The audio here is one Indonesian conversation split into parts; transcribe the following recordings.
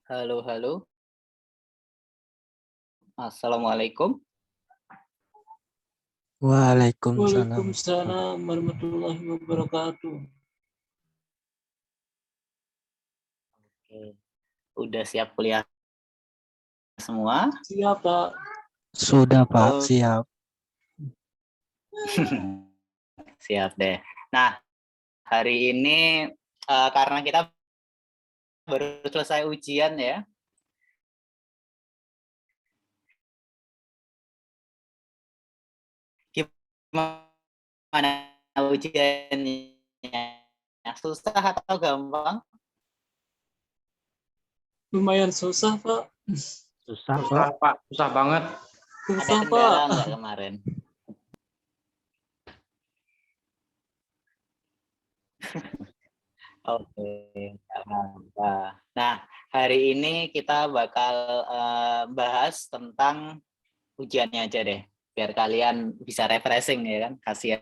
Halo, halo. Assalamualaikum. Waalaikumsalam. Waalaikumsalam warahmatullahi wabarakatuh. Oke. Udah siap kuliah semua? Siapa? Sudah, Pak, Oh. siap. Siap deh. Nah, hari ini karena kita baru selesai ujian ya. Gimana ujiannya? Susah atau gampang? Lumayan susah, Pak. Susah, Susah, Pak. Pak. Susah banget. Ada Susah, kendala Pak. nggak kemarin? Oke, nggak apa-apa. Nah, hari ini kita bakal bahas tentang ujiannya aja deh, biar kalian bisa refreshing ya kan, kasihan.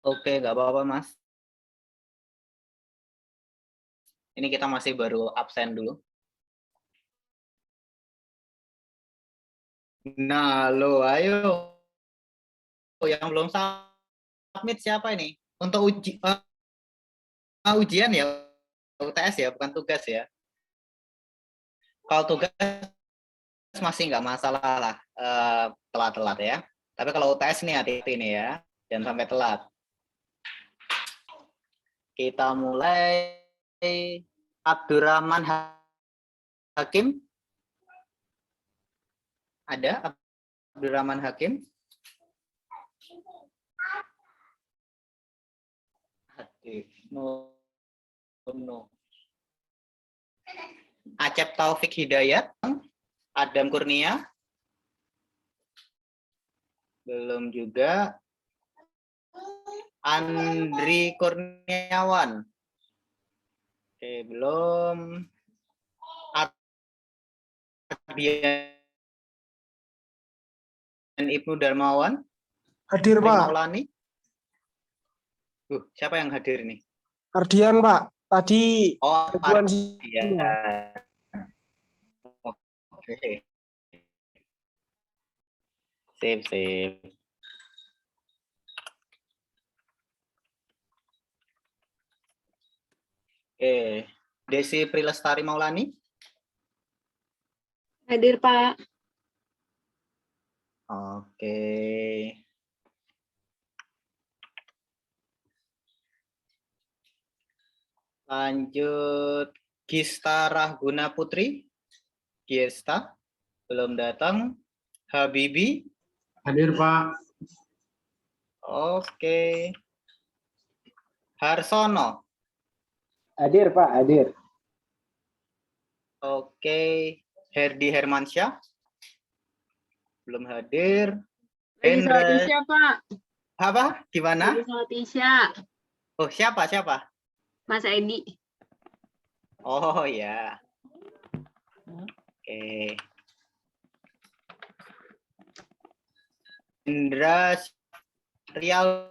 Oke, nggak apa-apa Mas. Ini kita masih baru absen dulu. Nah, lo ayo. Yang belum submit siapa ini? Untuk ujian ya, UTS ya, bukan tugas ya. Kalau tugas masih nggak masalah lah, telat-telat ya. Tapi kalau UTS nih hati-hati nih ya, jangan sampai telat. Kita mulai. Abdurrahman Hakim. Ada Abdurrahman Hakim? No. Acep Taufik Hidayat. Adam Kurnia. Belum juga. Andri Kurniawan. Oke, belum. Ardian Ibnu Darmawan. Hadir, Pak. Maulani. Siapa yang hadir nih? Ardian, Pak. Tadi Ardian. Oke. Sip. Oke. Desi Prilestari Maulani. Hadir, Pak. Oke. Lanjut Gista Rahguna Putri. Gista belum datang. Habibi. Hadir, Pak. Oke. Harsono. Hadir, Pak, hadir. Oke. Herdi Hermansyah. Belum hadir. Hendra. Pak. Apa? Gimana? Tisha. Oh, siapa? Mas Edi. Oh, ya. Oke. Indra Rial.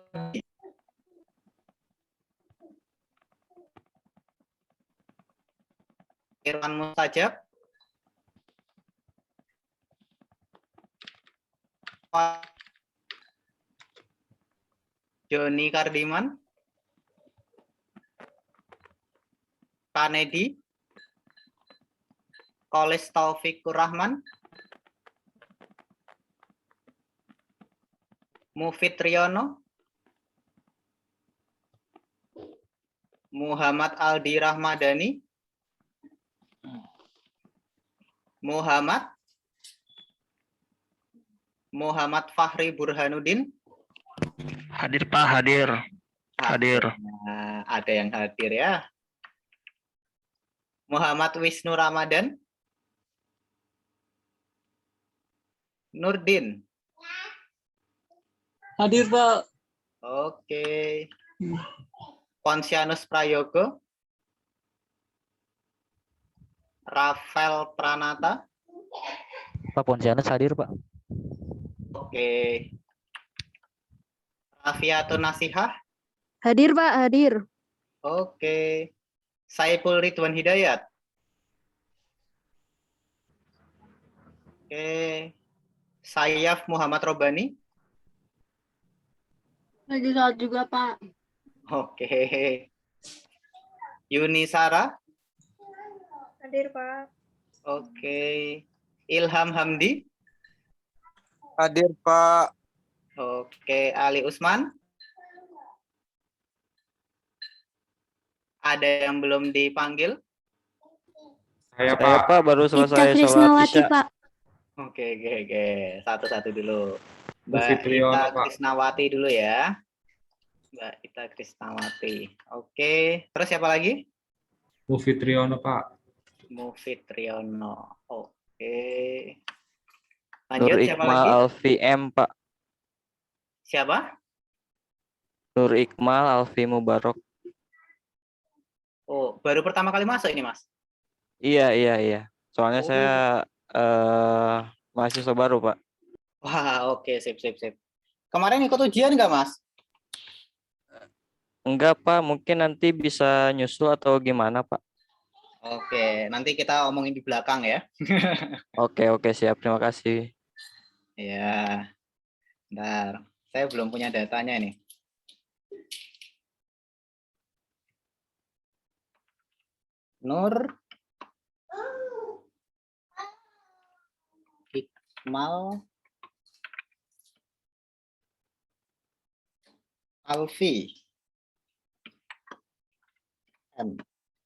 Irwan Mustajab. Joni Kardiman. Kanedi. Kolis Taufikur Rahman. Mufid Triyono. Muhammad Aldi Rahmadani. Muhammad Fahri Burhanuddin. Hadir Pak, hadir. Hadir. Nah, ada yang hadir ya. Muhammad Wisnu Ramadan. Nurdin. Hadir, Pak. Oke. Ponsianus Prayogo. Rafael Pranata. Pak Ponsianus hadir Pak. Oke. Rafiatun Nasihah. Hadir, Pak, hadir. Oke. Saiful Ridwan Hidayat. Oke. Sayyaf Muhammad Robani. Lagi sholat juga, Pak. Oke. Yuni Sara. Hadir, Pak. Oke. Ilham Hamdi. hadir Pak. Oke. Ali Usman. Ada yang belum dipanggil? Saya Pak baru selesai Ita sholat Krisnawati, Isya. Pak. Oke. Satu-satu dulu. Bu Mbak Fitriono, Ita Pak. Krisnawati dulu ya. Mbak Ita Krisnawati. Oke. Terus siapa lagi? Mufid Triyono Pak. Mufid Triyono. Oke. Nur Lanjut siapa Iqmal lagi? Alfi M Pak. Siapa? Nur Iqmal Alfi Mubarok. Oh, baru pertama kali masuk ini, Mas. Iya. Soalnya Oh. saya mahasiswa baru Pak. Wah, oke, sip. Kemarin ikut ujian nggak, Mas? Enggak Pak, mungkin nanti bisa nyusul atau gimana Pak? Oke, nanti kita omongin di belakang ya. Oke siap, terima kasih. Ya, bentar. Saya belum punya datanya nih. Nur Iqmal Alfi.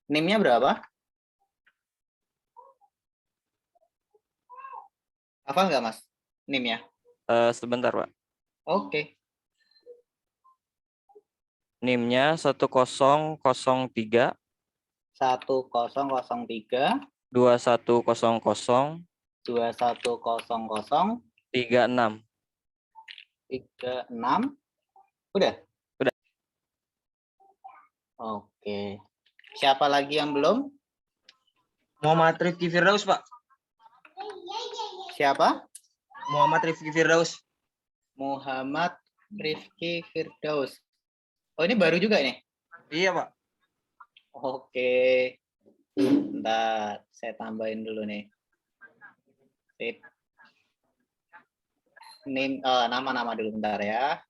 NIM-nya berapa? Hafal nggak, Mas? NIM-nya? Sebentar Pak. Oke. NIM-nya 1003 1003 2100 2100 36. 36. Udah? Udah. Oke. Siapa lagi yang belum? Muhammad Rifki Firdaus, Pak. Siapa? Muhammad Rifki Firdaus. Muhammad Rifki Firdaus. Oh, ini baru juga ini? Iya, Pak. Oke. Bentar, saya tambahin dulu nih. Sip. Nama-nama dulu bentar ya.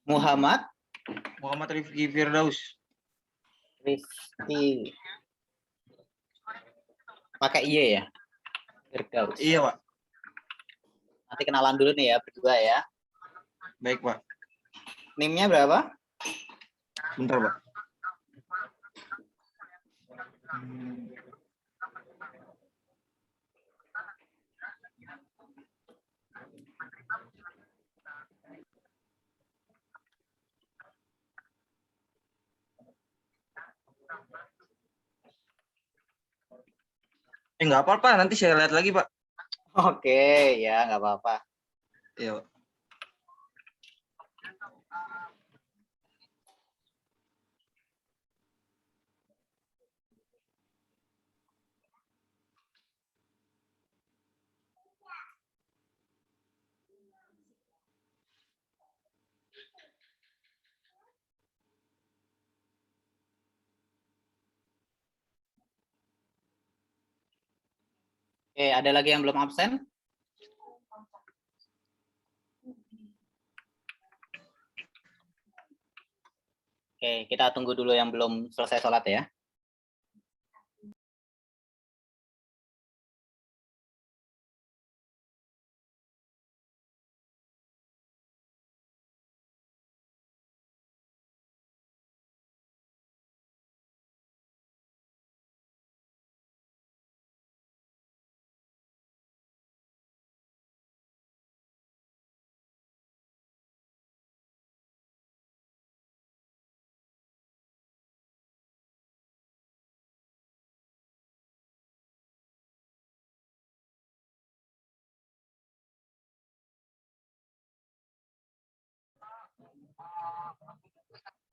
Muhammad Rifki Firdaus. Rifki. Pakai I ya? Firdaus. Iya, Pak. Nanti kenalan dulu nih ya, berdua ya. Baik, Pak. NIM-nya berapa? Bentar, Pak. Nggak apa-apa, nanti saya lihat lagi, Pak. Oke, ya nggak apa-apa. Iya, Pak. Oke, ada lagi yang belum absen? Oke, kita tunggu dulu yang belum selesai sholat ya.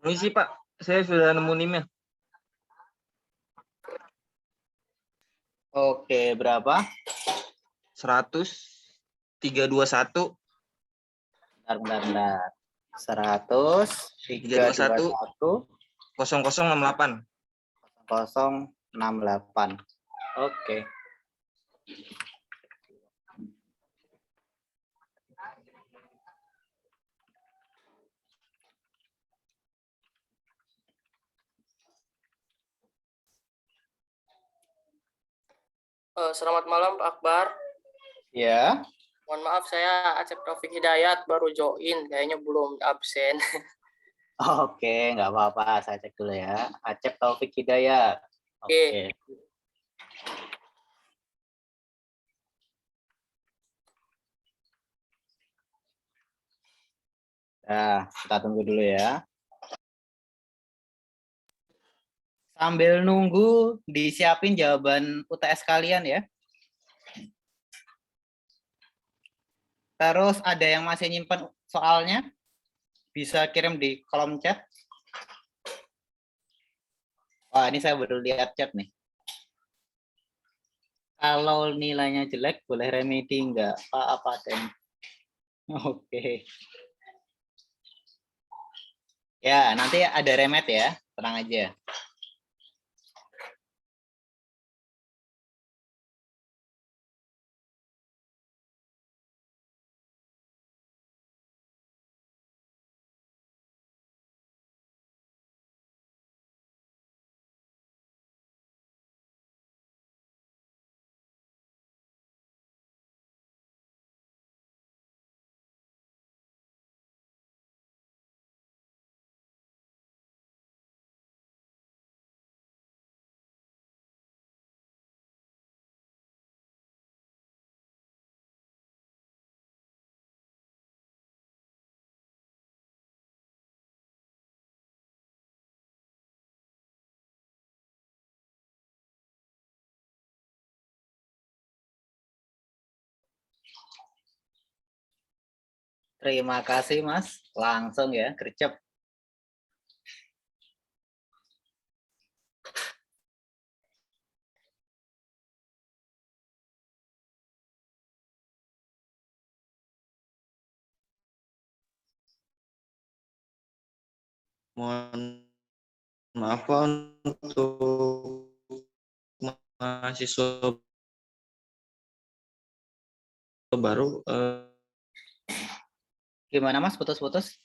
Permisi Pak, saya sudah nemu NIM-nya. Oke, berapa? 100.321 Bentar. 100.321 0068. 068. Oke. Selamat malam Pak Akbar. Ya. Mohon maaf saya Acep Taufik Hidayat baru join, kayaknya belum absen. Oke, nggak apa-apa. Saya cek dulu ya. Acep Taufik Hidayat. Oke. Nah, kita tunggu dulu ya. Sambil nunggu, disiapin jawaban UTS kalian ya. Terus ada yang masih nyimpen soalnya, bisa kirim di kolom chat. Wah, ini saya baru lihat chat nih. Kalau nilainya jelek, boleh remedi enggak? Pak, apa tem? Oke. Ya, nanti ada remed ya. Tenang aja. Terima kasih, Mas. Langsung ya, gercep. Mohon maaf Pak, untuk mahasiswa baru Gimana, Mas? Putus-putus?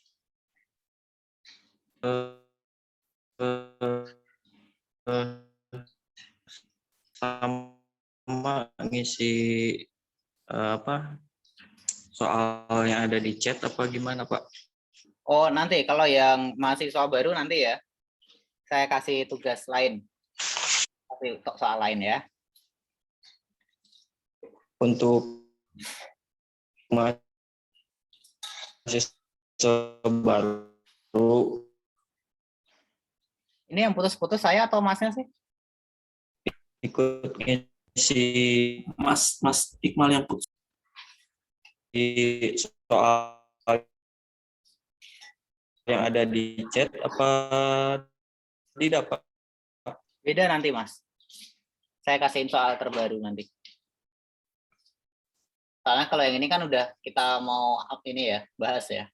sama ngisi apa soal yang ada di chat apa gimana Pak? Oh, nanti kalau yang mahasiswa baru nanti ya, saya kasih tugas lain. Kasih untuk soal lain ya. Untuk mahasiswa baru Ini yang putus-putus saya atau Masnya sih? ikut ngisi Mas Iqmal yang putus. di soal yang ada di chat apa tidak Pak? Beda nanti, Mas. Saya kasihin soal terbaru nanti. Soalnya kalau yang ini kan udah kita mau ini ya, bahas ya.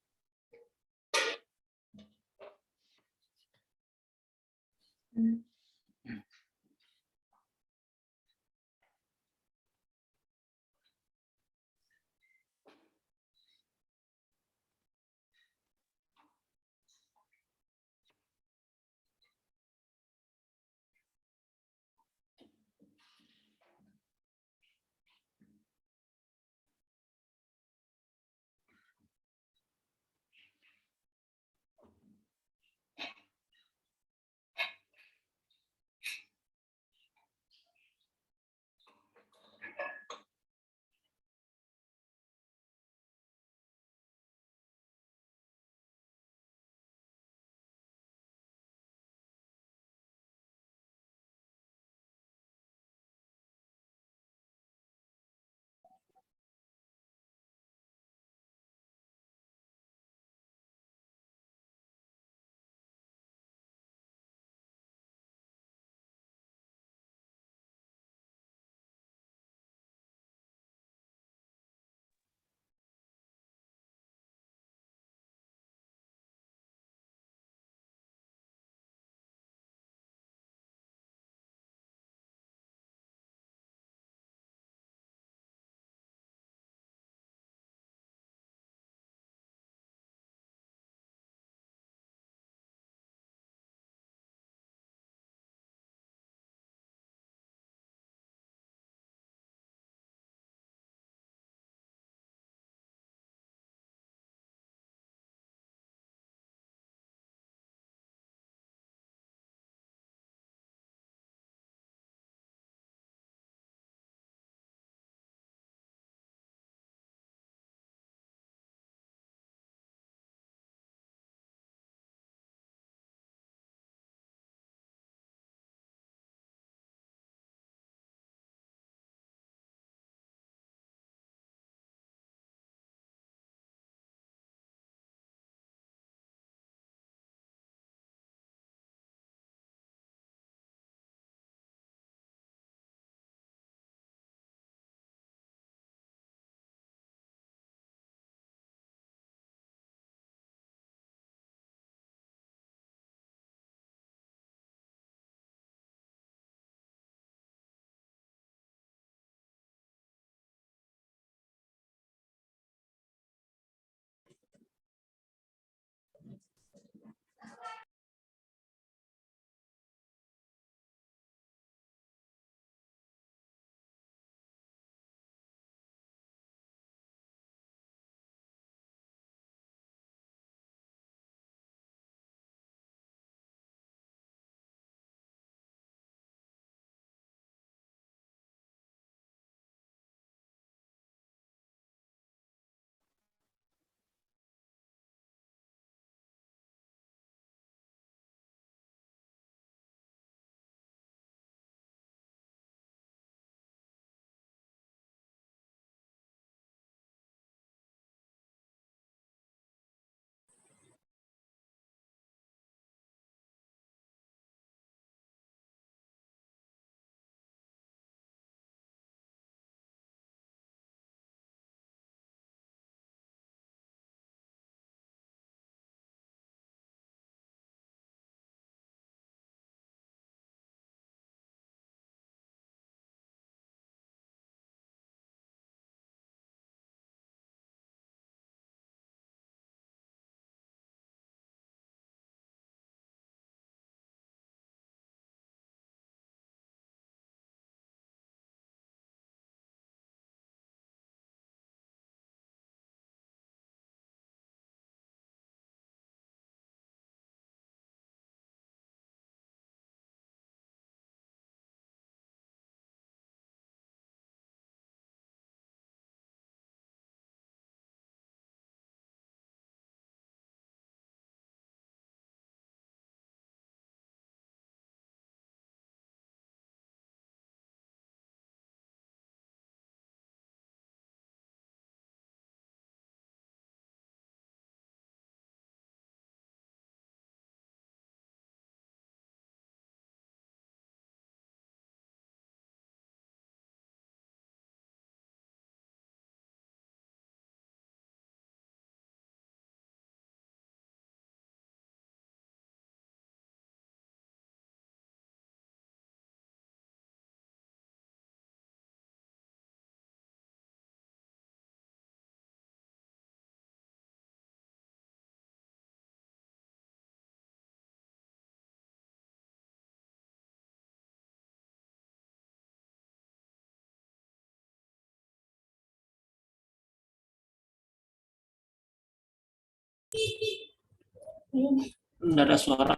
Nggak ada suara.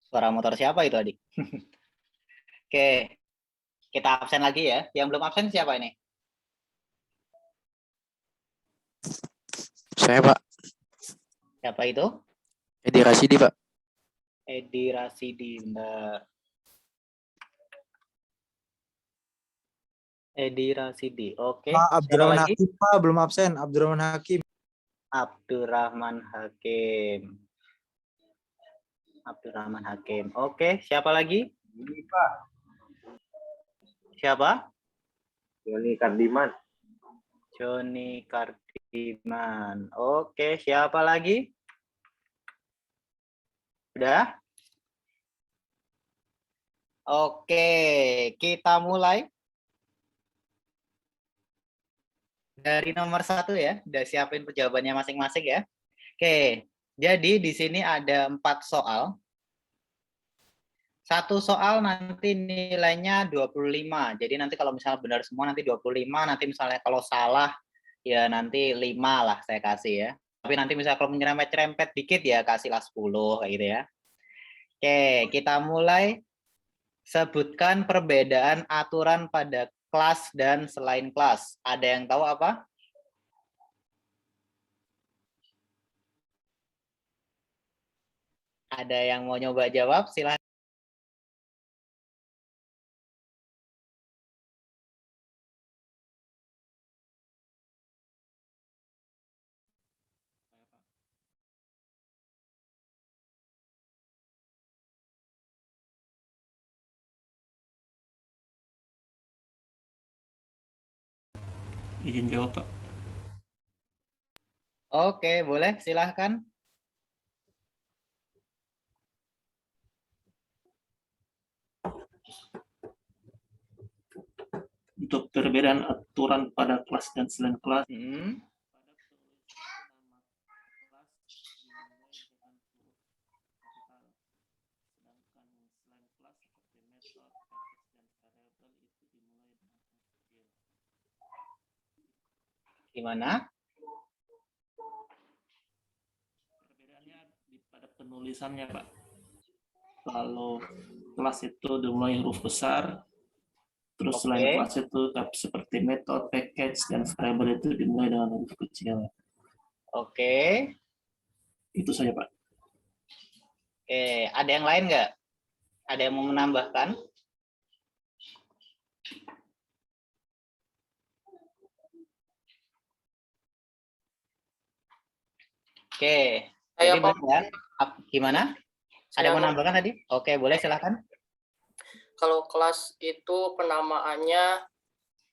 Suara motor siapa itu, Adik? Oke, kita absen lagi ya. Yang belum absen siapa ini? Saya Pak, Siapa itu? Edi Rasidi Pak. Edi Rasidi, bentar. Edi Rasidi, oke. Pak Siapa Abdurrahman lagi? Hakim Pak, belum absen. Abdurrahman Hakim. Abdurrahman Hakim. Abdurrahman Hakim. Oke, siapa lagi? Ini Pak, Siapa? Joni Kardiman. Joni Kardiman. Oke, siapa lagi? Udah? Oke, kita mulai. Dari nomor 1 ya, udah siapin jawabannya masing-masing ya. Oke, jadi di sini ada 4 soal. 1 soal nanti nilainya 25. Jadi nanti kalau misalnya benar semua nanti 25, nanti misalnya kalau salah ya nanti 5 lah saya kasih ya. Tapi nanti misalnya kalau menyerempet-nyerempet dikit ya kasihlah 10 kayak gitu ya. Oke, kita mulai. Sebutkan perbedaan aturan pada kelas dan selain kelas. Ada yang tahu apa? Ada yang mau nyoba jawab? Silahkan. Izin jawab, Pak. Oke, boleh silahkan. Untuk perbedaan aturan pada kelas dan selain kelas, Gimana? perbedaannya pada penulisannya, Pak. Kalau kelas itu dimulai huruf besar, terus selain kelas itu seperti metode, package, dan variable itu dimulai dengan huruf kecil. Oke. Itu saja, Pak. Oke, ada yang lain nggak? Ada yang mau menambahkan? Oke, jadi benar ya. Gimana? Ada yang mau menambahkan tadi? Oke, boleh silahkan. Kalau kelas itu penamaannya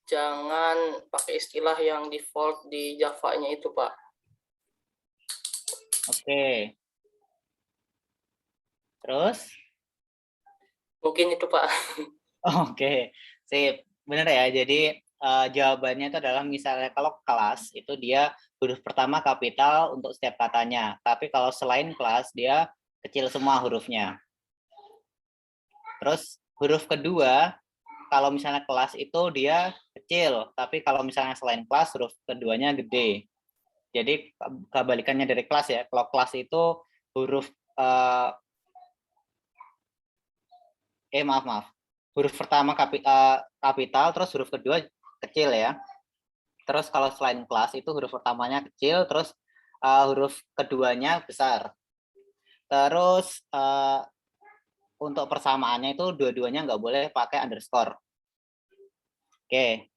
jangan pakai istilah yang default di Java-nya itu, Pak. Oke. Terus? Mungkin itu, Pak. Oke, sip. Benar ya. Jadi jawabannya itu adalah misalnya kalau kelas itu dia huruf pertama kapital untuk setiap katanya. Tapi kalau selain kelas dia kecil semua hurufnya. Terus huruf kedua kalau misalnya kelas itu dia kecil, tapi kalau misalnya selain kelas huruf keduanya gede. Jadi kebalikannya dari kelas ya. Kalau kelas itu huruf maaf. Huruf pertama kapital, terus huruf kedua kecil ya. Terus kalau selain kelas itu huruf pertamanya kecil, terus huruf keduanya besar. Terus untuk persamaannya itu dua-duanya nggak boleh pakai underscore. Oke.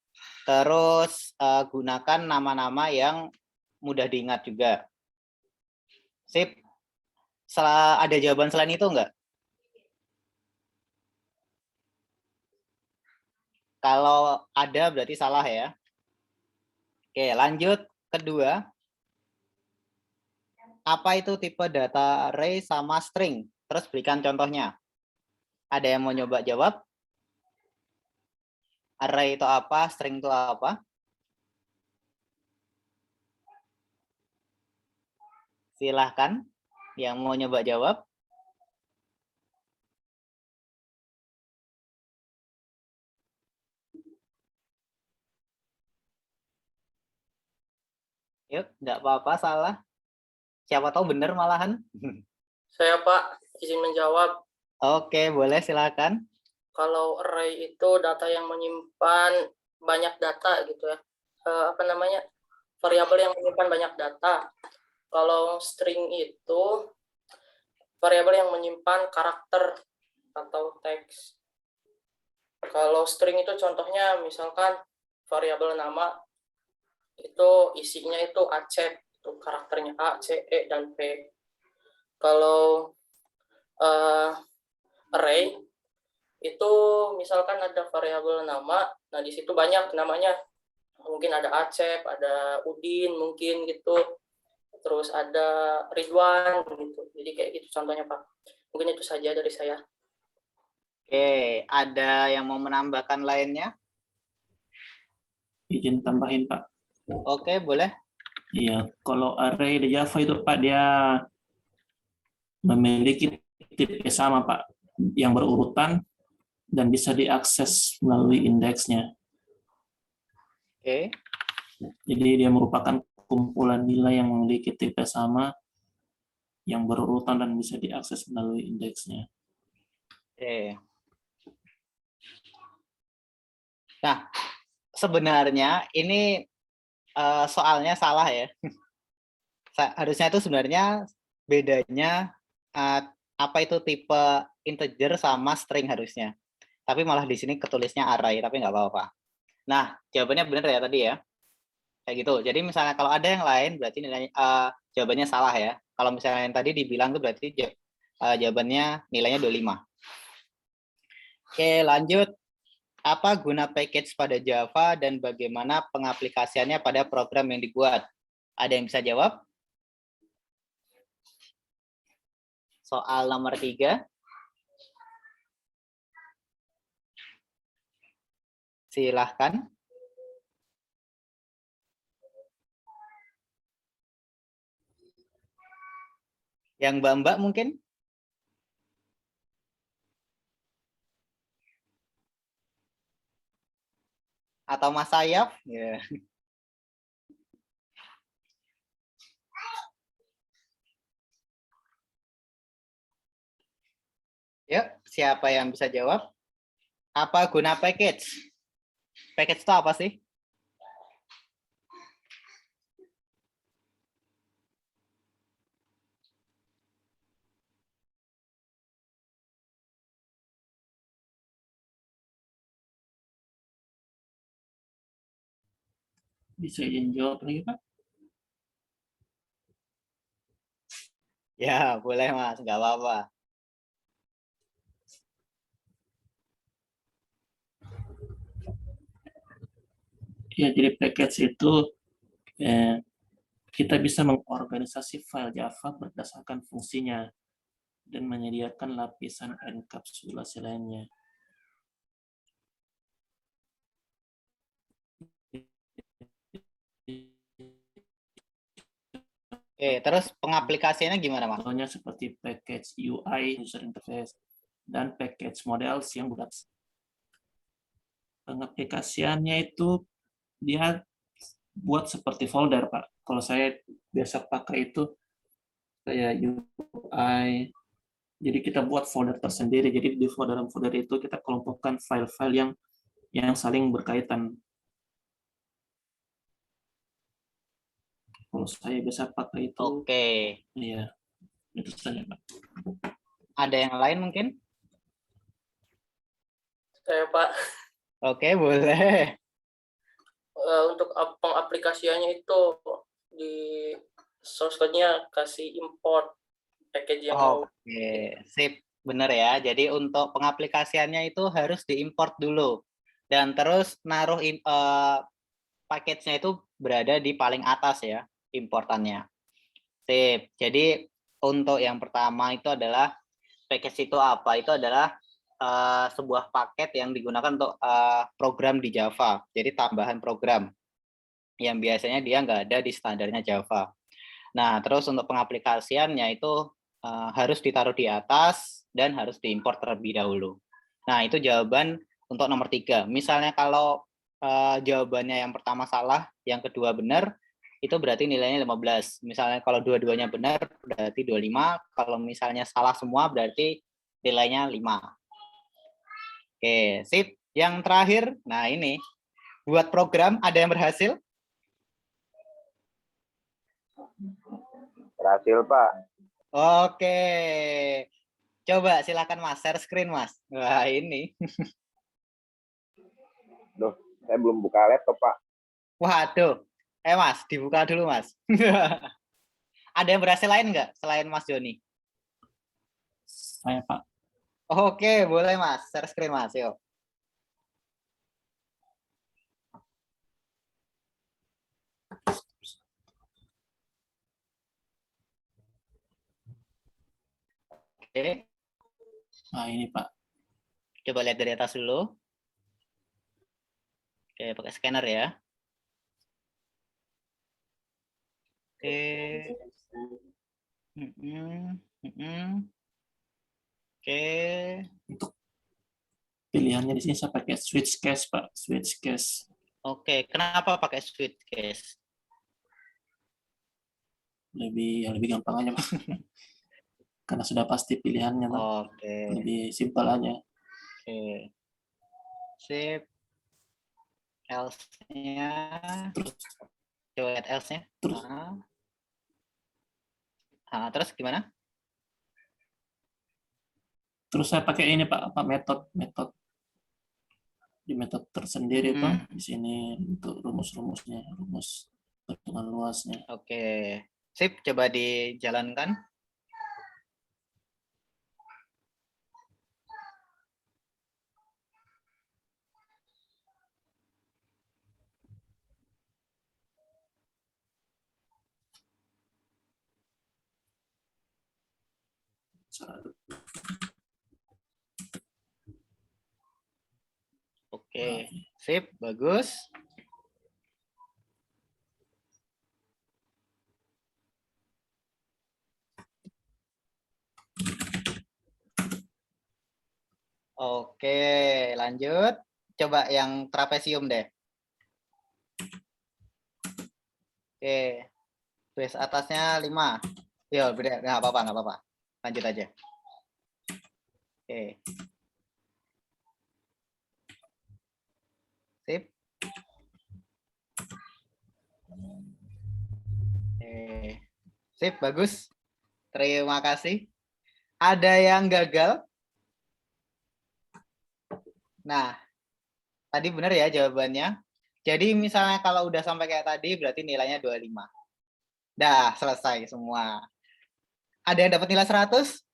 Terus gunakan nama-nama yang mudah diingat juga. Sip. Ada jawaban selain itu nggak? Kalau ada berarti salah ya. Oke, lanjut. Kedua. Apa itu tipe data array sama string? Terus berikan contohnya. Ada yang mau nyoba jawab? Array itu apa? String itu apa? Silahkan yang mau nyoba jawab. Yuk, nggak apa-apa salah. Siapa tahu benar malahan. Saya Pak, izin menjawab. Oke, boleh silakan. Kalau array itu data yang menyimpan banyak data gitu ya. Variabel yang menyimpan banyak data. Kalau string itu variabel yang menyimpan karakter atau teks. Kalau string itu contohnya misalkan variabel nama itu isinya itu acet, itu karakternya A, C, E, dan P. Kalau array itu misalkan ada variabel nama, nah di situ banyak namanya, mungkin ada Acep, ada Udin mungkin gitu, terus ada Ridwan gitu. Jadi kayak gitu contohnya Pak. Mungkin itu saja dari saya. Oke, ada yang mau menambahkan lainnya? Izin tambahin Pak. Oke, boleh. Iya, kalau array di Java itu Pak dia memiliki tipe sama Pak, yang berurutan dan bisa diakses melalui indeksnya. Oke. Jadi dia merupakan kumpulan nilai yang memiliki tipe sama, yang berurutan dan bisa diakses melalui indeksnya. Oke. Nah, sebenarnya ini soalnya salah ya. Harusnya itu sebenarnya bedanya apa itu tipe integer sama string harusnya. Tapi malah di sini ketulisnya array, tapi nggak apa-apa. Nah, jawabannya benar ya tadi ya. Kayak gitu. Jadi misalnya kalau ada yang lain berarti nilainya jawabannya salah ya. Kalau misalnya yang tadi dibilang tuh berarti jawabannya nilainya 25. Oke, lanjut. Apa guna package pada Java dan bagaimana pengaplikasiannya pada program yang dibuat? Ada yang bisa jawab? Soal nomor 3. Silahkan. Yang Mbak mungkin? Atau Mas Sayap? Yeah. Yuk, siapa yang bisa jawab? Apa guna package? Package itu apa sih? Bisa izin jawab lagi Pak? Ya, boleh Mas, nggak apa-apa. Ya, jadi package itu kita bisa mengorganisasi file Java berdasarkan fungsinya dan menyediakan lapisan enkapsulasi lainnya. Oke, terus pengaplikasiannya gimana, Mas? Contohnya seperti package UI, user interface, dan package models yang bulat. Pengaplikasiannya itu dia buat seperti folder, Pak. Kalau saya biasa pakai itu kayak UI. Jadi kita buat folder tersendiri. Jadi di folder-folder itu kita kelompokkan file-file yang saling berkaitan. Kalau saya biasa pakai itu. Oke. Iya. Itu saja, Pak. Ada yang lain mungkin? Saya Pak. Oke, boleh. Untuk pengaplikasiannya itu di source code-nya kasih import package yang mau. Oke, sip. Benar ya. Jadi untuk pengaplikasiannya itu harus diimport dulu. Dan terus naruh package-nya itu berada di paling atas ya, importannya. Sip. Jadi untuk yang pertama itu adalah package itu apa? Itu adalah sebuah paket yang digunakan untuk program di Java. Jadi tambahan program yang biasanya dia nggak ada di standarnya Java. Nah, terus untuk pengaplikasiannya itu harus ditaruh di atas dan harus diimpor terlebih dahulu. Nah, itu jawaban untuk nomor 3. Misalnya kalau jawabannya yang pertama salah, yang kedua benar, itu berarti nilainya 15. Misalnya kalau dua-duanya benar berarti 25, kalau misalnya salah semua berarti nilainya 5. Oke, sip. Yang terakhir, nah ini, buat program ada yang berhasil? Berhasil, Pak. Oke. Coba silakan Mas, share screen Mas. Wah, ini. Duh, saya belum buka laptop, Pak. Waduh. Mas, dibuka dulu Mas. Ada yang berhasil lain nggak selain Mas Joni? Saya, Pak. Oke, boleh Mas. Share screen Mas, yuk. Oke. Nah, ini Pak. Coba lihat dari atas dulu. Oke, pakai scanner ya. Oke. Oke. Untuk pilihannya di sini saya pakai switch case, Pak. Switch case. Oke, kenapa pakai switch case? Lebih gampang aja, Pak. Karena sudah pasti pilihannya, Pak. Oke. Lebih simpel aja. Oke. Sip. Else-nya. Terus Coba lihat else-nya. Terus gimana? Terus saya pakai ini Pak, metode di metode tersendiri Pak. Di sini untuk rumus-rumusnya, rumus perhitungan luasnya. Oke. Sip, coba dijalankan. Oke, sip, bagus. Oke, lanjut. Coba yang trapesium deh. Oke, base atasnya 5. Ya, beda, nggak apa-apa. Lanjut aja. Oke. Sip. Sip, bagus. Terima kasih. Ada yang gagal? Nah, tadi benar ya jawabannya. Jadi misalnya kalau udah sampai kayak tadi berarti nilainya 25. Dah, selesai semua. Ada yang dapat nilai 100?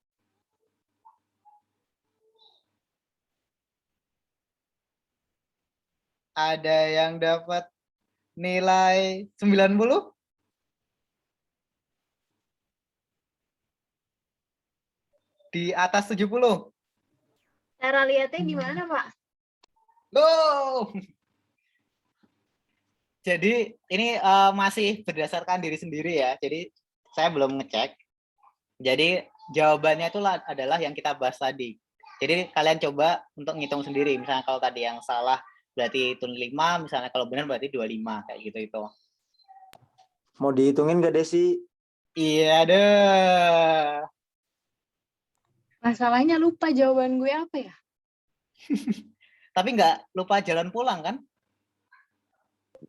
Ada yang dapat nilai 90? Di atas 70? Cara lihatnya gimana, Pak? Loh. Jadi ini masih berdasarkan diri sendiri ya. Jadi saya belum ngecek. Jadi jawabannya itu adalah yang kita bahas tadi. Jadi kalian coba untuk ngitung sendiri. Misalnya kalau tadi yang salah berarti itu 5, misalnya kalau benar berarti 25 kayak gitu itu. Mau dihitungin gak Desi? Iya deh. Masalahnya lupa jawaban gue apa ya? Tapi nggak lupa jalan pulang kan?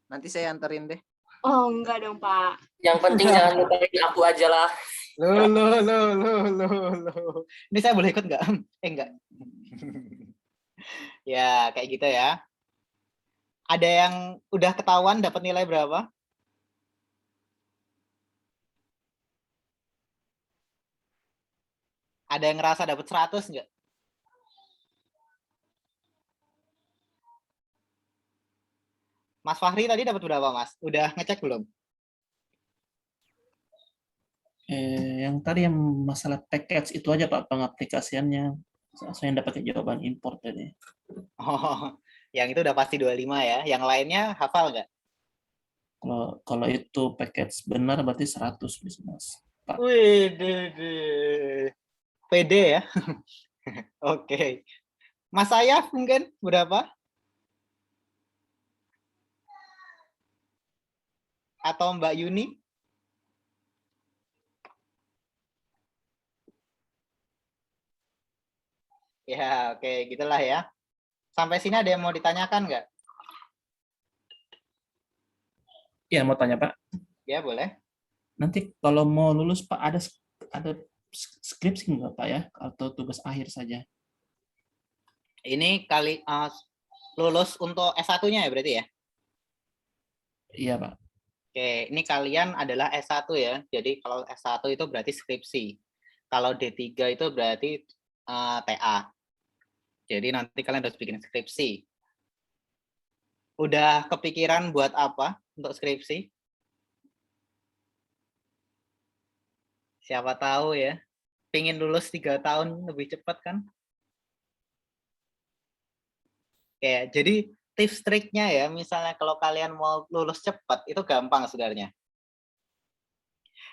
Nanti saya anterin deh. Oh, enggak dong, Pak. Yang penting jangan lupa aku aja lah. Loh. Ini saya boleh ikut nggak? Enggak. Ya, kayak gitu ya. Ada yang udah ketahuan dapat nilai berapa? Ada yang ngerasa dapat 100 nggak? Mas Fahri tadi dapat berapa, Mas? Udah ngecek belum? Yang tadi yang masalah package itu aja Pak, pengaplikasiannya. Saya dapat jawaban import tadi. Oh, yang itu udah pasti 25 ya. Yang lainnya hafal nggak? Kalau itu package benar berarti 100 bisa Mas. Pak. Wih, PD ya. Oke. Mas Ayaf mungkin berapa? atau Mbak Yuni? Ya, oke, gitulah ya. Sampai sini ada yang mau ditanyakan nggak? Iya, mau tanya Pak. Ya, boleh. Nanti kalau mau lulus Pak ada skripsi nggak Pak ya? Atau tugas akhir saja? Ini lulus untuk S1-nya ya berarti ya? Iya Pak. Oke, ini kalian adalah S1 ya. Jadi kalau S1 itu berarti skripsi. Kalau D3 itu berarti TA. Jadi nanti kalian harus bikin skripsi. Udah kepikiran buat apa untuk skripsi? Siapa tahu ya. Pengen lulus 3 tahun lebih cepat kan? Oke, jadi tips triknya ya, misalnya kalau kalian mau lulus cepat, itu gampang sebenarnya.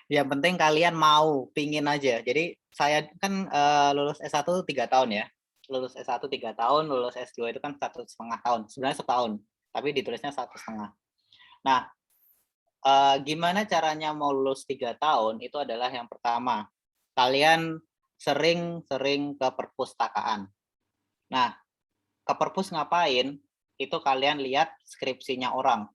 Yang penting kalian mau, pingin aja. Jadi saya kan lulus S1 3 tahun ya. Lulus S1 3 tahun, lulus S2 itu kan 1,5 tahun. Sebenarnya setahun, tapi ditulisnya 1,5. Nah, gimana caranya mau lulus 3 tahun? Itu adalah yang pertama, kalian sering-sering ke perpustakaan. Nah, ke perpus ngapain? Itu kalian lihat skripsinya orang.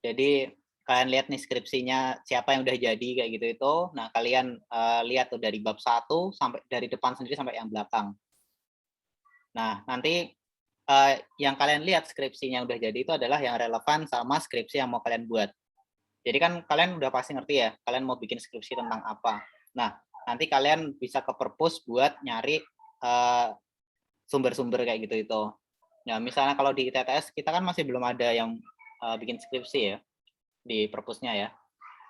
Jadi kalian lihat nih skripsinya siapa yang udah jadi kayak gitu itu. Nah, kalian lihat tuh dari bab 1 sampai dari depan sendiri sampai yang belakang. Nah, nanti yang kalian lihat skripsinya yang udah jadi itu adalah yang relevan sama skripsi yang mau kalian buat. Jadi kan kalian udah pasti ngerti ya, kalian mau bikin skripsi tentang apa. Nah, nanti kalian bisa ke perpus buat nyari sumber-sumber kayak gitu itu. Nah, misalnya kalau di ITTS kita kan masih belum ada yang bikin skripsi ya di perpusnya ya.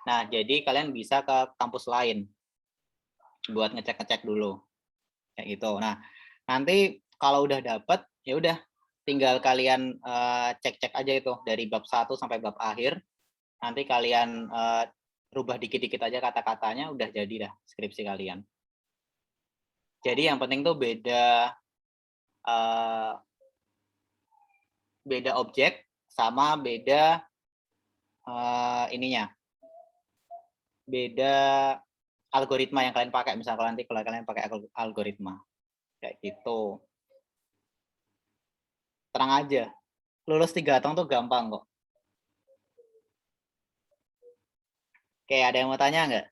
Nah, jadi kalian bisa ke kampus lain buat ngecek-ngecek dulu kayak gitu. Nah, nanti kalau udah dapet ya udah tinggal kalian cek-cek aja itu dari bab 1 sampai bab akhir. Nanti kalian rubah dikit-dikit aja kata-katanya, udah jadi dah skripsi kalian. Jadi yang penting tuh beda objek sama beda beda algoritma yang kalian pakai. Misalnya nanti kalau kalian pakai algoritma kayak gitu, tenang aja, lulus 3 tahun tuh gampang kok. Oke, ada yang mau tanya nggak?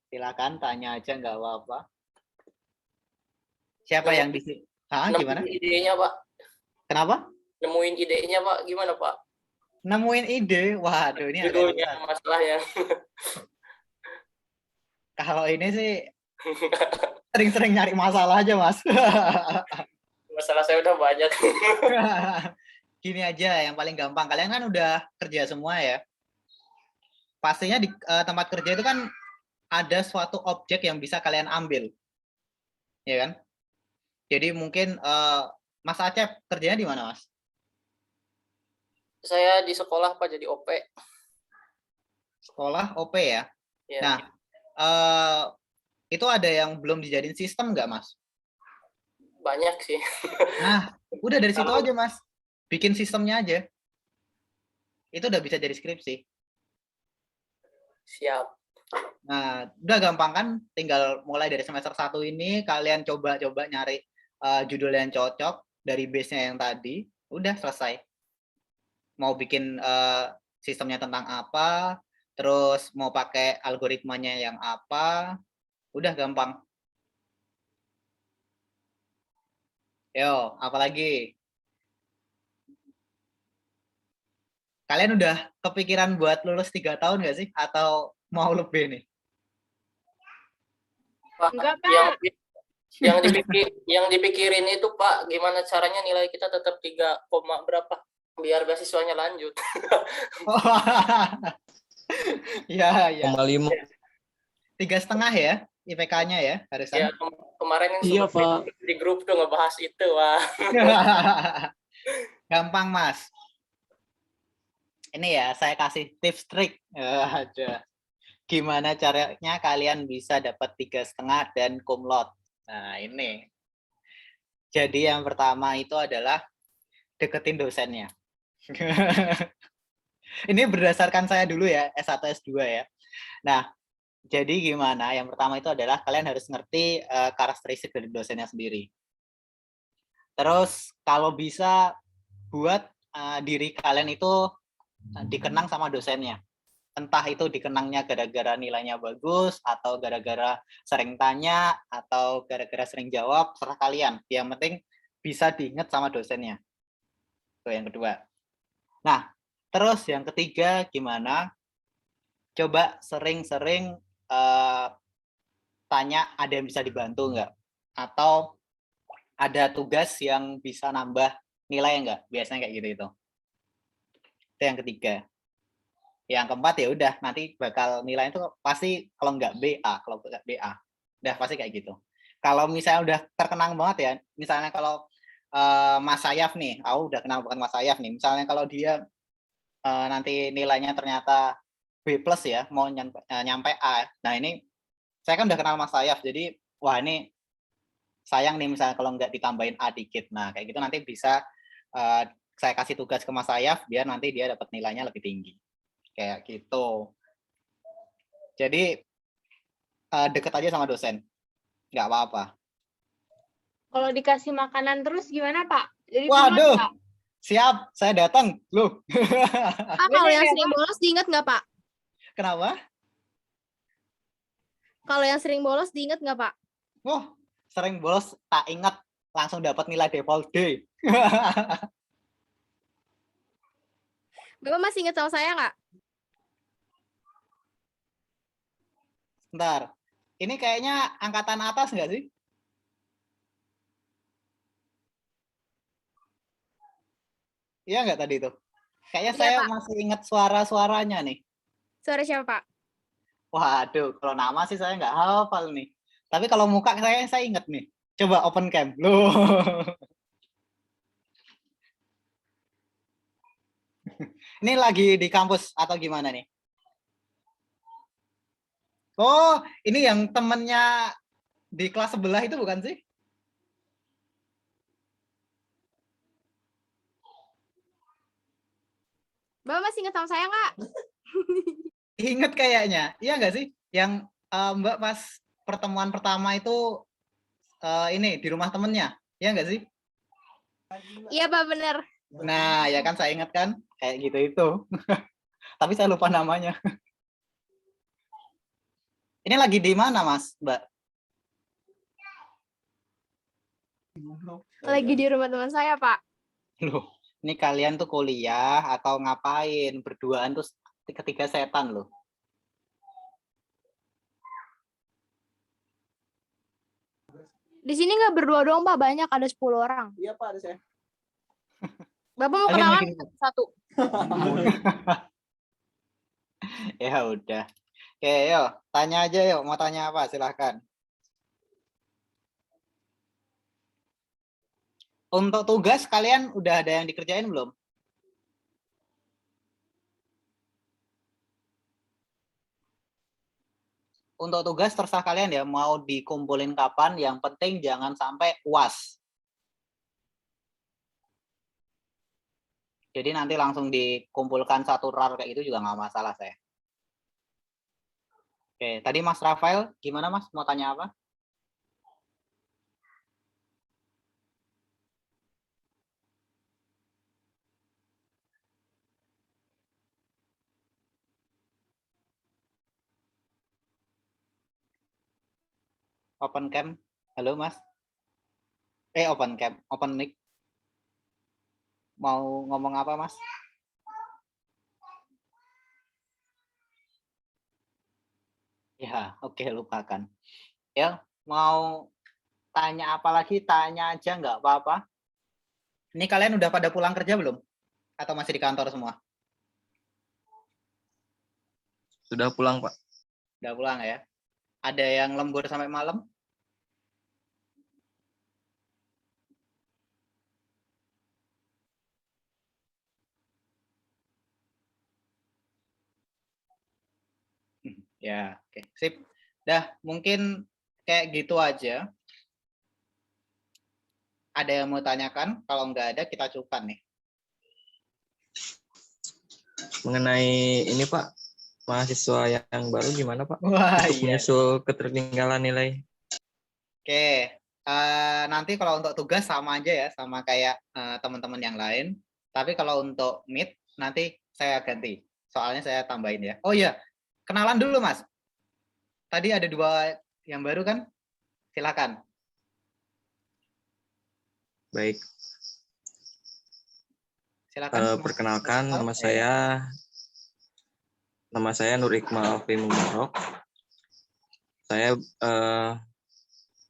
Silakan tanya aja, nggak apa-apa. Siapa yang di sini? Gimana? Nemuin idenya, Pak. Kenapa? Nemuin idenya, Pak. Gimana, Pak? Nemuin ide? Waduh, ini judulnya masalahnya. Kalau ini sih sering-sering nyari masalah aja, Mas. Masalah saya udah banyak. Gini aja, yang paling gampang. Kalian kan udah kerja semua ya. Pastinya di tempat kerja itu kan ada suatu objek yang bisa kalian ambil. Ya kan? Jadi mungkin Mas Acep kerjanya di mana, Mas? Saya di sekolah, Pak, jadi OP. Sekolah OP ya? Ya. Nah, itu ada yang belum dijadiin sistem nggak, Mas? Banyak sih. Nah, udah dari situ aja, Mas. Bikin sistemnya aja. Itu udah bisa jadi skripsi. Siap. Nah, udah gampang kan? Tinggal mulai dari semester 1 ini, kalian coba-coba nyari judul yang cocok dari base-nya yang tadi. Udah selesai. Mau bikin sistemnya tentang apa, terus mau pakai algoritmanya yang apa, udah gampang. Yo, apalagi? Kalian udah kepikiran buat lulus 3 tahun nggak sih? Atau mau lebih nih? Pak, Enggak, Pak. Yang dipikirin itu, Pak, gimana caranya nilai kita tetap 3, berapa? Biar beasiswanya lanjut. Ya. 5,5. 3,5 ya IPK-nya ya harusnya. Ya, kemarin yang Pak. Di grup tuh ngebahas itu, Wah. Gampang, Mas. Ini ya saya kasih tips trik. Gimana caranya kalian bisa dapat 3,5 dan cum laude. Nah, ini Jadi yang pertama itu adalah deketin dosennya. Ini berdasarkan saya dulu ya, S1, S2 ya. Nah, jadi gimana? Yang pertama itu adalah kalian harus ngerti karakteristik dari dosennya sendiri. Terus kalau bisa buat diri kalian itu dikenang sama dosennya. Entah itu dikenangnya gara-gara nilainya bagus, atau gara-gara sering tanya, atau gara-gara sering jawab, serah kalian. Yang penting bisa diingat sama dosennya. Itu yang kedua. Nah, terus yang ketiga gimana? Coba sering-sering tanya ada yang bisa dibantu nggak? Atau ada tugas yang bisa nambah nilai nggak? Biasanya kayak gitu itu. Itu yang ketiga. Yang keempat ya udah nanti bakal nilai itu pasti kalau nggak BA, kalau nggak BA. Udah pasti kayak gitu. Kalau misalnya udah terkenang banget ya, misalnya kalau Mas Sayaf nih, aku udah kenal bukan Mas Sayaf nih. Misalnya kalau dia nanti nilainya ternyata B+ ya, mau nyampe A. Nah, ini saya kan udah kenal Mas Sayaf, jadi wah ini sayang nih misalnya kalau nggak ditambahin A dikit. Nah, kayak gitu nanti bisa saya kasih tugas ke Mas Sayaf biar nanti dia dapat nilainya lebih tinggi. Kayak gitu. Jadi deket aja sama dosen, nggak apa-apa. Kalau dikasih makanan terus gimana, Pak? Jadi Waduh, Pak? siap, saya datang loh. Kalau yang sering bolos diingat nggak, Pak? Kenapa? Kalau yang sering bolos diingat nggak, Pak? Wah, sering bolos tak ingat, langsung dapat nilai default D. Bapak masih ingat sama saya nggak? Bentar, ini kayaknya angkatan atas nggak sih? Iya nggak tadi itu? Kayaknya Iya, saya Pak. masih ingat suara-suaranya nih. Suara siapa, Pak? Waduh, kalau nama sih saya nggak hafal nih. Tapi kalau muka saya ingat nih. Coba open cam. Loh. Ini lagi di kampus atau gimana nih? Oh, ini yang temennya di kelas sebelah itu bukan sih? Bapak masih ingat sama saya nggak? Ingat kayaknya. Iya nggak sih? Yang Mbak pas pertemuan pertama itu ini di rumah temennya. Iya nggak sih? Iya, Pak, bener. Nah, ya kan saya ingat kan? Kayak gitu itu. Tapi saya lupa namanya. Ini lagi di mana, Mas, Mbak? Lagi di rumah teman saya, Pak. Loh, ini kalian tuh kuliah atau ngapain? Berduaan tuh ketiga setan loh. Di sini nggak berdua doang, Pak. Banyak, ada 10 orang. Iya, Pak, ada saya. Bapak mau Kalian kenalan lagi- satu? Ya udah. Oke, yuk. Tanya aja yuk. Mau tanya apa? Silahkan. Untuk tugas kalian udah ada yang dikerjain belum? Untuk tugas terserah kalian ya. Mau dikumpulin kapan. Yang penting jangan sampai UAS. Jadi nanti langsung dikumpulkan satu RAR kayak gitu juga nggak masalah saya. Oke, tadi Mas Rafael, gimana Mas? Mau tanya apa? Open cam. Halo Mas. Open cam, open mic. Mau ngomong apa Mas? Ya, oke, lupakan. Ya, mau tanya apa lagi? Tanya aja nggak apa-apa. Ini kalian udah pada pulang kerja belum? Atau masih di kantor semua? Sudah pulang, Pak. Udah pulang ya? Ada yang lembur sampai malam? Ya, oke. Sip. Dah, mungkin kayak gitu aja. ada yang mau tanyakan? Kalau nggak ada, kita cukupkan nih. Mengenai ini Pak, mahasiswa yang baru gimana Pak? Wah, Untuk iya. menyusul ketertinggalan nilai. Oke, nanti kalau untuk tugas sama aja ya, sama kayak teman-teman yang lain. Tapi kalau untuk meet, nanti saya ganti. Soalnya saya tambahin ya. Oh iya, kenalan dulu Mas. Tadi ada 2 yang baru kan? Silakan. Baik, Silakan. perkenalkan nama saya Nur Iqmal Alfi Mubarok. Saya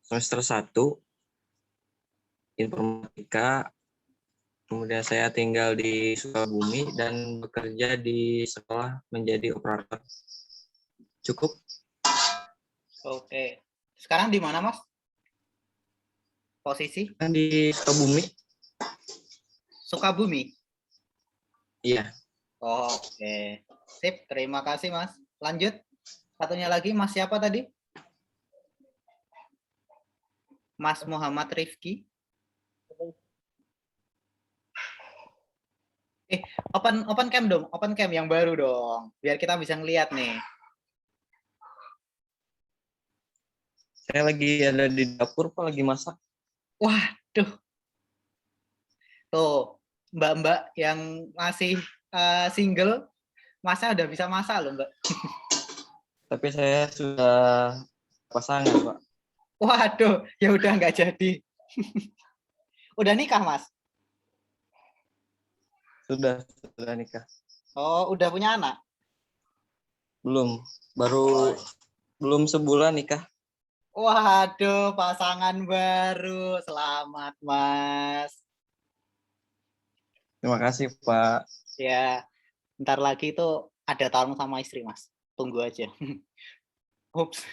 semester 1 informatika. Kemudian saya tinggal di Sukabumi dan bekerja di sekolah menjadi operator. Cukup? Oke. Sekarang di mana Mas? Posisi? Kan di Sukabumi. Sukabumi? Iya. Oke. Sip, terima kasih Mas. Lanjut. Satunya lagi Mas siapa tadi? Mas Muhammad Rifki. Open cam dong, open cam yang baru dong. Biar kita bisa ngeliat nih. Saya lagi ada di dapur Pak, lagi masak. Waduh. Tuh, mbak-mbak yang masih single, Masnya udah bisa masak loh, Mbak. Tapi saya sudah pasangan, Pak. Waduh, ya udah nggak jadi. Udah nikah, Mas? Sudah nikah. Oh, udah punya anak? Belum, belum sebulan nikah. Waduh, pasangan baru. Selamat, Mas. Terima kasih, Pak. Ya, ntar lagi itu ada tamu sama istri, Mas. Tunggu aja. Ups.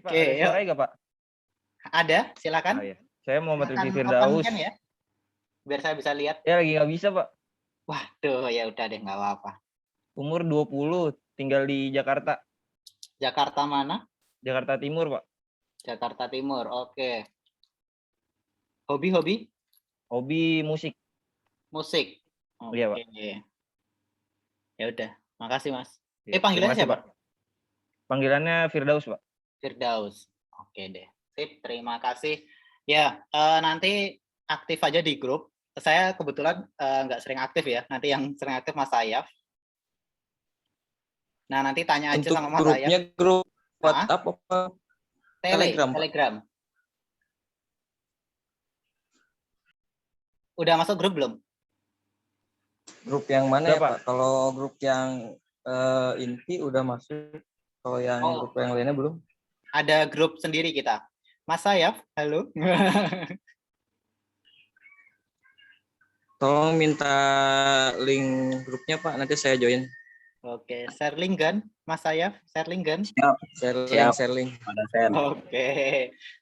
Pak, ada suara nggak, Pak? Ada, silakan. Oh, iya. Saya Muhammad Rifki Silakan Firdaus. open cam ya, biar saya bisa lihat. Ya lagi nggak bisa, Pak. Waduh, ya udah deh, nggak apa-apa. Umur 20, tinggal di Jakarta. Jakarta mana? Jakarta Timur, Pak. Jakarta Timur, oke. Hobi-hobi? Hobi musik. Musik. Oke. Iya, Pak. Ya udah, makasih Mas. Ya, Panggilannya terima kasih, siapa? Pak. Panggilannya Firdaus, Pak. Firdaus. Oke deh. Sip, terima kasih. Ya, nanti aktif aja di grup. Saya kebetulan nggak sering aktif ya. Nanti yang sering aktif Mas Sayaf. Nah, nanti tanya aja Untuk sama Mas grupnya Sayaf. grup WhatsApp apa? Telegram, Pak? Telegram. Udah masuk grup belum? Grup yang mana Udah, ya, Pak? Pak? Kalau grup yang inti udah masuk. Kalau yang grup yang lainnya belum. Ada grup sendiri kita. Mas Sayaf, halo. Tolong minta link grupnya, Pak. Nanti saya join. Oke, share link kan, Mas Sayaf? Share link kan? Share link. Oke,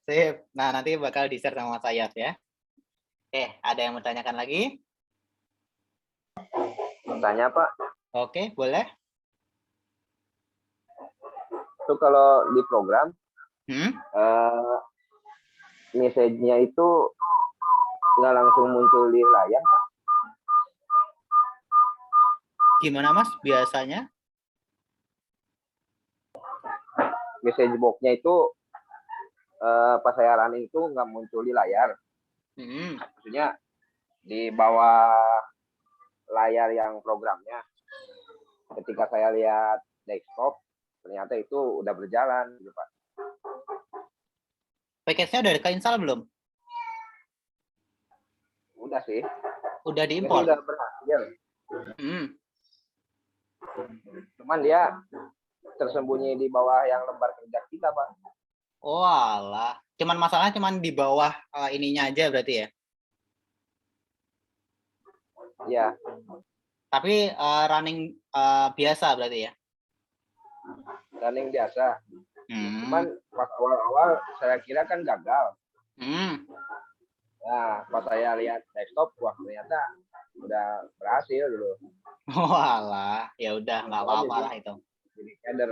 sip. Nah, nanti bakal di-share sama Mas Sayaf ya. Oke, ada yang mau tanyakan lagi? Tanya Pak, Oke, boleh. itu kalau di program message-nya itu nggak langsung muncul di layar, Pak. Gimana Mas biasanya? Message box-nya itu pas saya running itu nggak muncul di layar. Maksudnya di bawah layar yang programnya. Ketika saya lihat desktop, ternyata itu udah berjalan, gitu, Pak. Package-nya udah keinstall belum? Udah sih. Udah diimport? Udah berhasil. Cuman dia tersembunyi di bawah yang lembar kerja kita, Pak. Oh alah, masalahnya cuman di bawah ininya aja berarti ya? Iya. Tapi running biasa berarti ya? Running biasa. Cuman pas awal-awal saya kira kan gagal. Nah, pas saya lihat desktop, wah ternyata udah berhasil dulu. Oh alah, ya udah nggak apa-apa lah itu. Jadi header.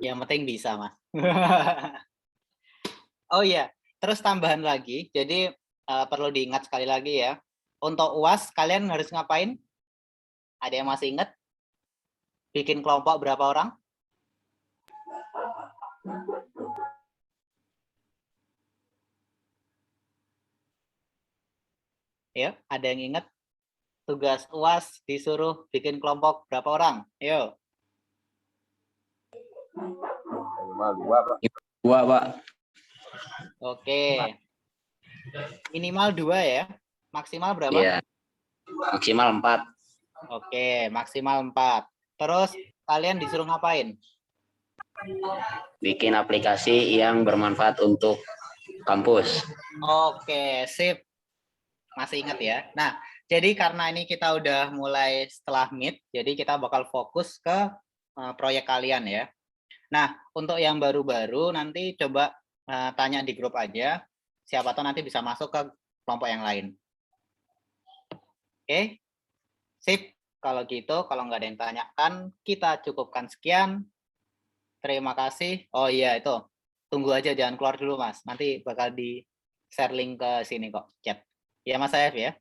Yang penting bisa Mas. Oh iya, terus tambahan lagi. Jadi perlu diingat sekali lagi ya. Untuk UAS kalian harus ngapain? Ada yang masih ingat? Bikin kelompok berapa orang? Ya, ada yang ingat? Tugas UAS disuruh bikin kelompok berapa orang? Yo. Minimal 2, Pak. 2, Pak. Oke. Minimal 2 ya. Maksimal berapa? Iya. Maksimal 4. Oke, maksimal 4. Terus kalian disuruh ngapain? Bikin aplikasi yang bermanfaat untuk kampus. Oke, sip. Masih ingat ya. Nah, jadi karena ini kita udah mulai setelah Meet, jadi kita bakal fokus ke proyek kalian ya. Nah, untuk yang baru-baru nanti coba tanya di grup aja. Siapa tahu nanti bisa masuk ke kelompok yang lain. Oke, sip. Kalau gitu, kalau nggak ada yang tanyakan, kita cukupkan sekian. Terima kasih. Oh iya, itu. Tunggu aja, jangan keluar dulu, Mas. Nanti bakal di-share link ke sini kok, chat. Ya, Mas Saif ya?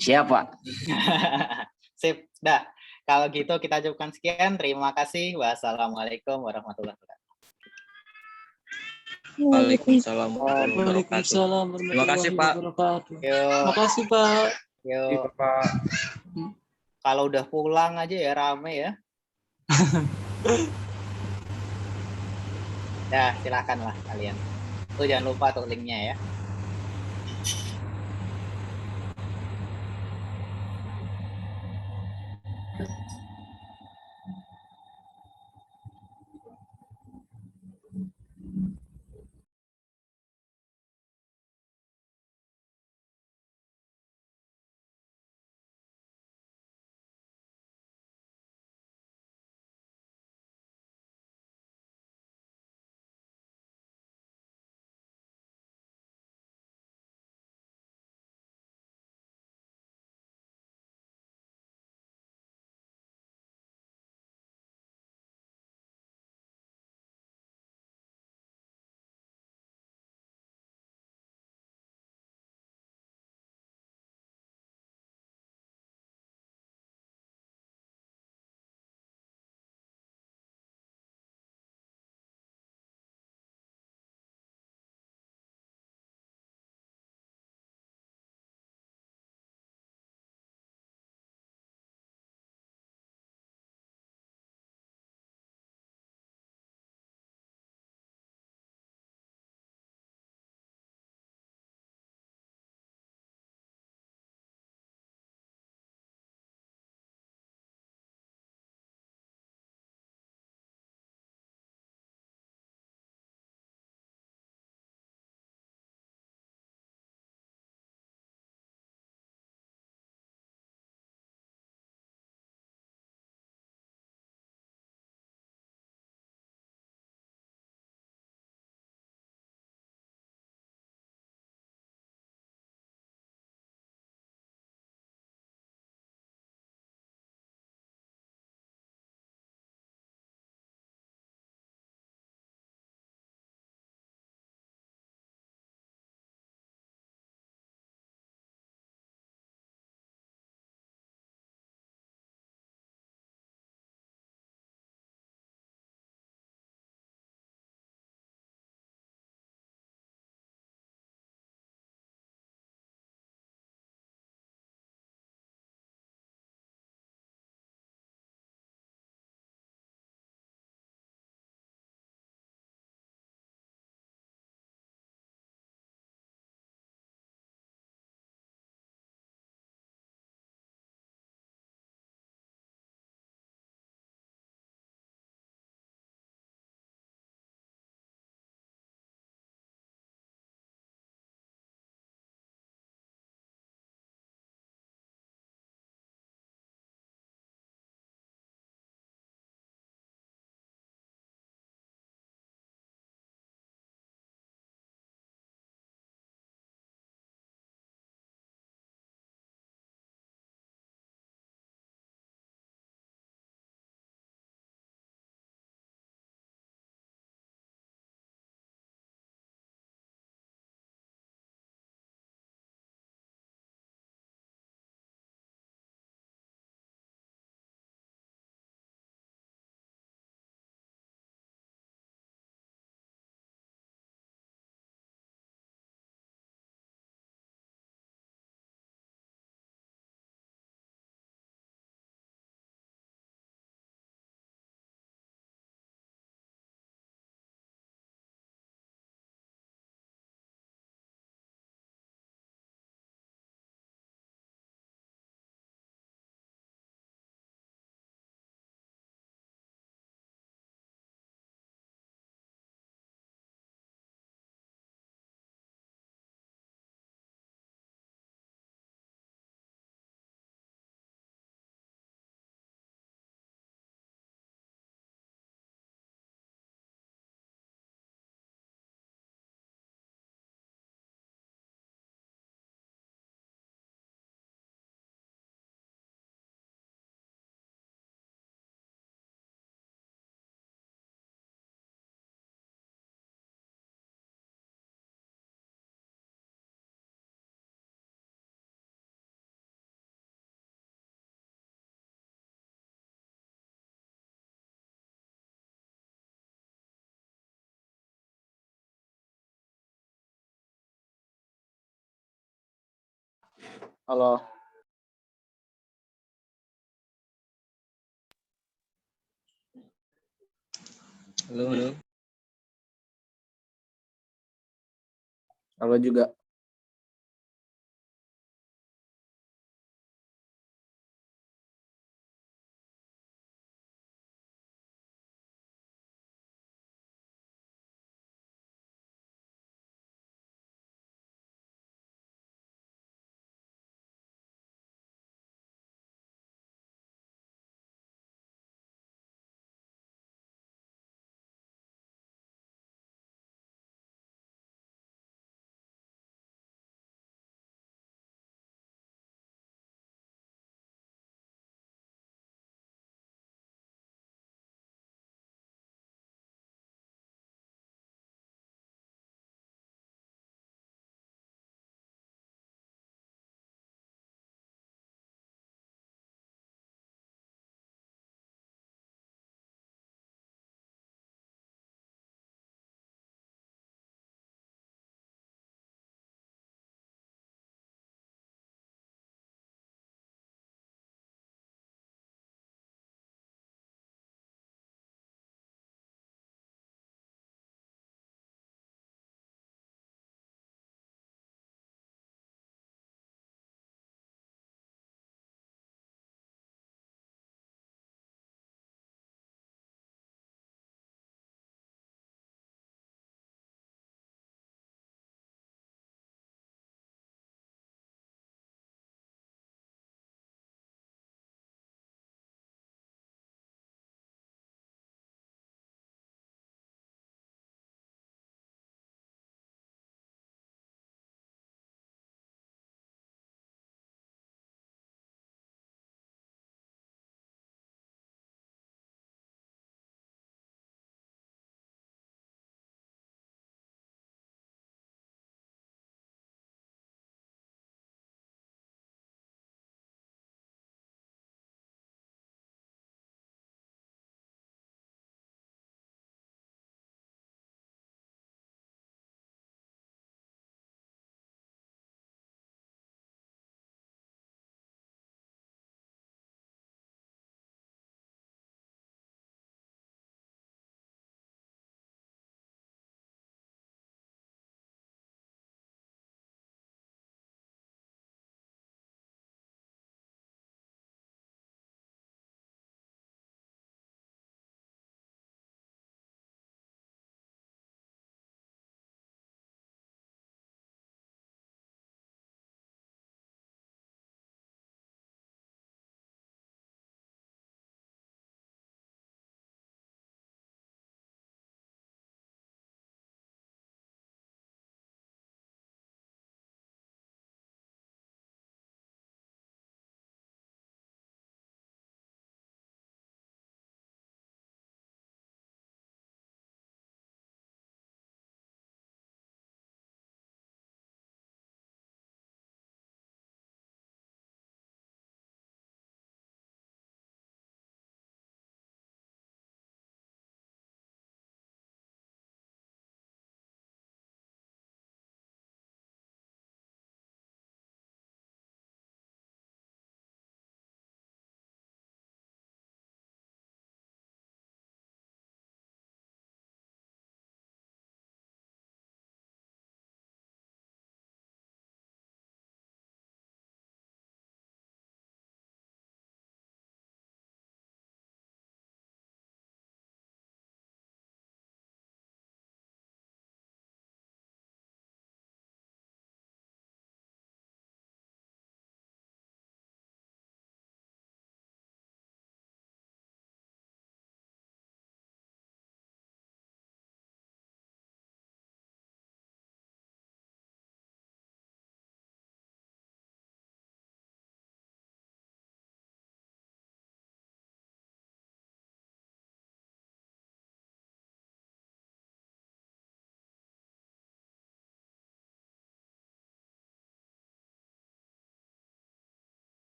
Siapa? Sip, dah. Kalau gitu kita cukupkan sekian. Terima kasih. Wassalamualaikum warahmatullahi wabarakatuh. Waalaikumsalam warahmatullahi wabarakatuh. Terima kasih, Pak. Terima kasih, Pak. Yuk. Pak. Kalau udah pulang aja ya rame ya. Ya, silakanlah kalian. Tuh jangan lupa tuh linknya ya. Halo. Halo, halo. Halo juga.